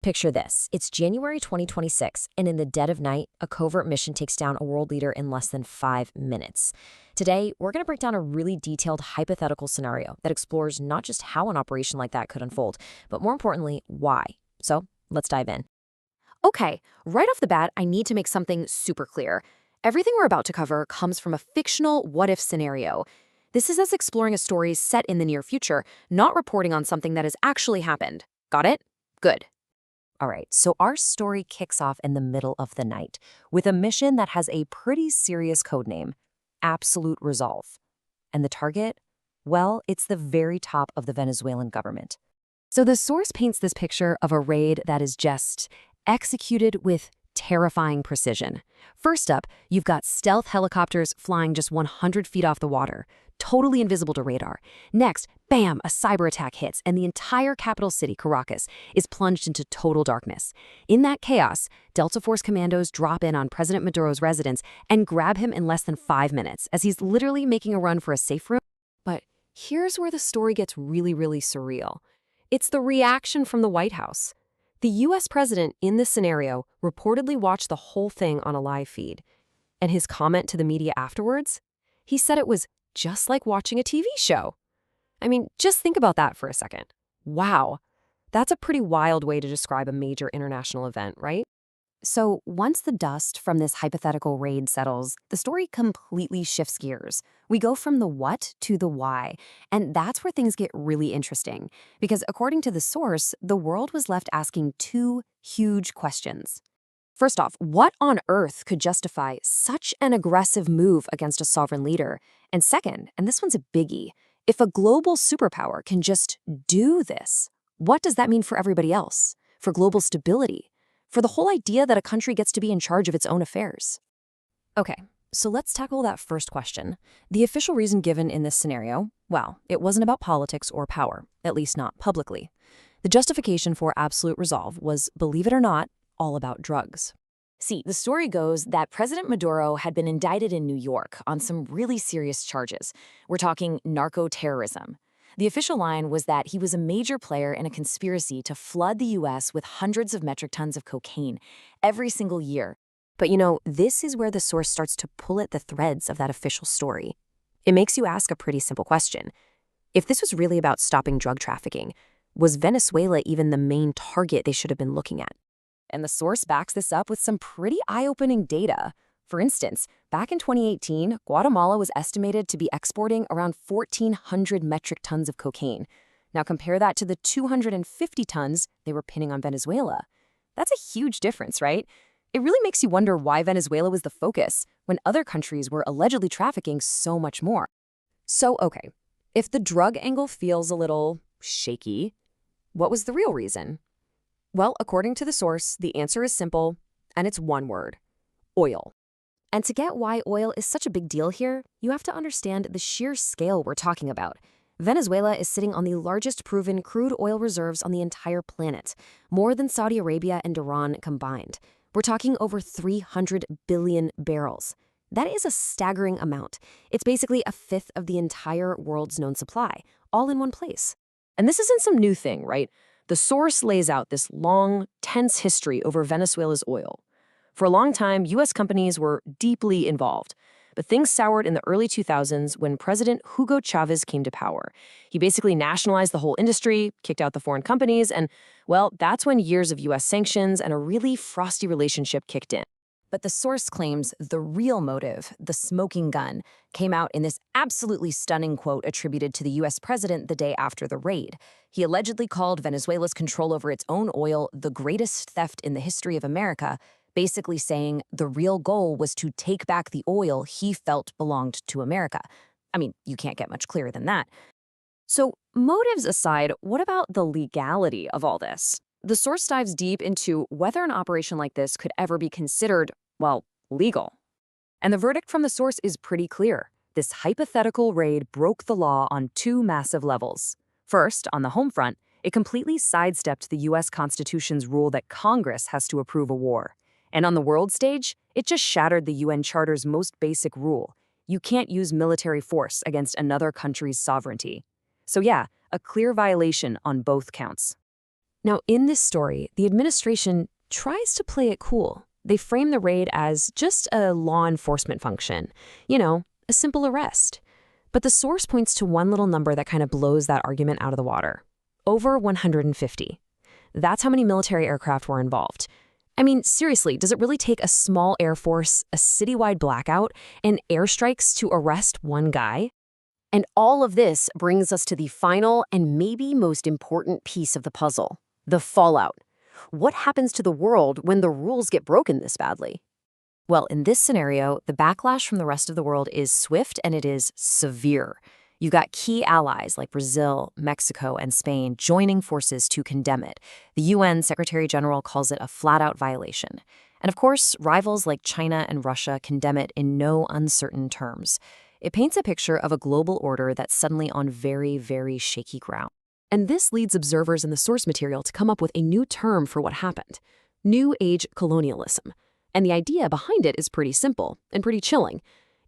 Picture this. It's January 2026, and in the dead of night, a covert mission takes down a world leader in less than 5 minutes. Today, we're going to break down a really detailed hypothetical scenario that explores not just how an operation like that could unfold, but more importantly, why. So, let's dive in. Okay, right off the bat, I need to make something super clear. Everything we're about to cover comes from a fictional what-if scenario. This is us exploring a story set in the near future, not reporting on something that has actually happened. Got it? Good. All right, so our story kicks off in the middle of the night with a mission that has a pretty serious code name, Absolute Resolve. And the target? Well, it's the very top of the Venezuelan government. So the source paints this picture of a raid that is just executed with terrifying precision. First up, you've got stealth helicopters flying just 100 feet off the water, totally invisible to radar. Next, bam, a cyber attack hits, and the entire capital city, Caracas, is plunged into total darkness. In that chaos, Delta Force commandos drop in on President Maduro's residence and grab him in less than 5 minutes, as he's literally making a run for a safe room. But here's where the story gets really, really surreal. It's the reaction from the White House. The U.S. president in this scenario reportedly watched the whole thing on a live feed. And his comment to the media afterwards? He said it was just like watching a TV show. I mean, just think about that for a second. Wow. That's a pretty wild way to describe a major international event, right? So once the dust from this hypothetical raid settles, the story completely shifts gears. We go from the what to the why, and that's where things get really interesting. Because according to the source, the world was left asking two huge questions. First off, what on earth could justify such an aggressive move against a sovereign leader? And second, and this one's a biggie, if a global superpower can just do this, what does that mean for everybody else? For global stability? For the whole idea that a country gets to be in charge of its own affairs? Okay, so let's tackle that first question. The official reason given in this scenario, well, it wasn't about politics or power, at least not publicly. The justification for Absolute Resolve was, believe it or not, all about drugs. See, the story goes that President Maduro had been indicted in New York on some really serious charges. We're talking narco-terrorism. The official line was that he was a major player in a conspiracy to flood the U.S. with hundreds of metric tons of cocaine every single year. But this is where the source starts to pull at the threads of that official story. It makes you ask a pretty simple question. If this was really about stopping drug trafficking, was Venezuela even the main target they should have been looking at? And the source backs this up with some pretty eye-opening data. For instance, back in 2018, Guatemala was estimated to be exporting around 1,400 metric tons of cocaine. Now compare that to the 250 tons they were pinning on Venezuela. That's a huge difference, right? It really makes you wonder why Venezuela was the focus when other countries were allegedly trafficking so much more. So, okay, if the drug angle feels a little shaky, what was the real reason? Well, according to the source, the answer is simple, and it's one word: oil. And to get why oil is such a big deal here, you have to understand the sheer scale we're talking about. Venezuela is sitting on the largest proven crude oil reserves on the entire planet, more than Saudi Arabia and Iran combined. We're talking over 300 billion barrels. That is a staggering amount. It's basically a fifth of the entire world's known supply, all in one place. And this isn't some new thing, right? The source lays out this long, tense history over Venezuela's oil. For a long time, U.S. companies were deeply involved. But things soured in the early 2000s when President Hugo Chavez came to power. He basically nationalized the whole industry, kicked out the foreign companies, and, well, that's when years of U.S. sanctions and a really frosty relationship kicked in. But the source claims the real motive, the smoking gun, came out in this absolutely stunning quote attributed to the U.S. president the day after the raid. He allegedly called Venezuela's control over its own oil the greatest theft in the history of America, basically saying the real goal was to take back the oil he felt belonged to America. I mean, you can't get much clearer than that. So, motives aside, what about the legality of all this? The source dives deep into whether an operation like this could ever be considered, well, legal. And the verdict from the source is pretty clear. This hypothetical raid broke the law on two massive levels. First, on the home front, it completely sidestepped the U.S. Constitution's rule that Congress has to approve a war. And on the world stage, it just shattered the UN Charter's most basic rule. You can't use military force against another country's sovereignty. So yeah, a clear violation on both counts. Now, in this story, the administration tries to play it cool. They frame the raid as just a law enforcement function, a simple arrest. But the source points to one little number that kind of blows that argument out of the water. Over 150. That's how many military aircraft were involved. I mean, seriously, does it really take a small air force, a citywide blackout, and airstrikes to arrest one guy? And all of this brings us to the final and maybe most important piece of the puzzle, the fallout. What happens to the world when the rules get broken this badly? Well, in this scenario, the backlash from the rest of the world is swift and it is severe. You've got key allies like Brazil, Mexico, and Spain joining forces to condemn it. The UN Secretary General calls it a flat-out violation. And of course, rivals like China and Russia condemn it in no uncertain terms. It paints a picture of a global order that's suddenly on very, very shaky ground. And this leads observers in the source material to come up with a new term for what happened: New Age colonialism. And the idea behind it is pretty simple and pretty chilling.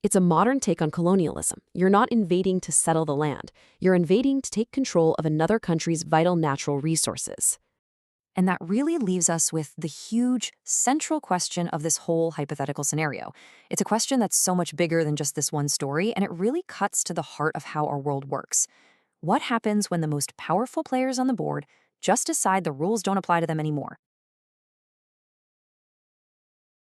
It's a modern take on colonialism. You're not invading to settle the land. You're invading to take control of another country's vital natural resources. And that really leaves us with the huge central question of this whole hypothetical scenario. It's a question that's so much bigger than just this one story, and it really cuts to the heart of how our world works. What happens when the most powerful players on the board just decide the rules don't apply to them anymore?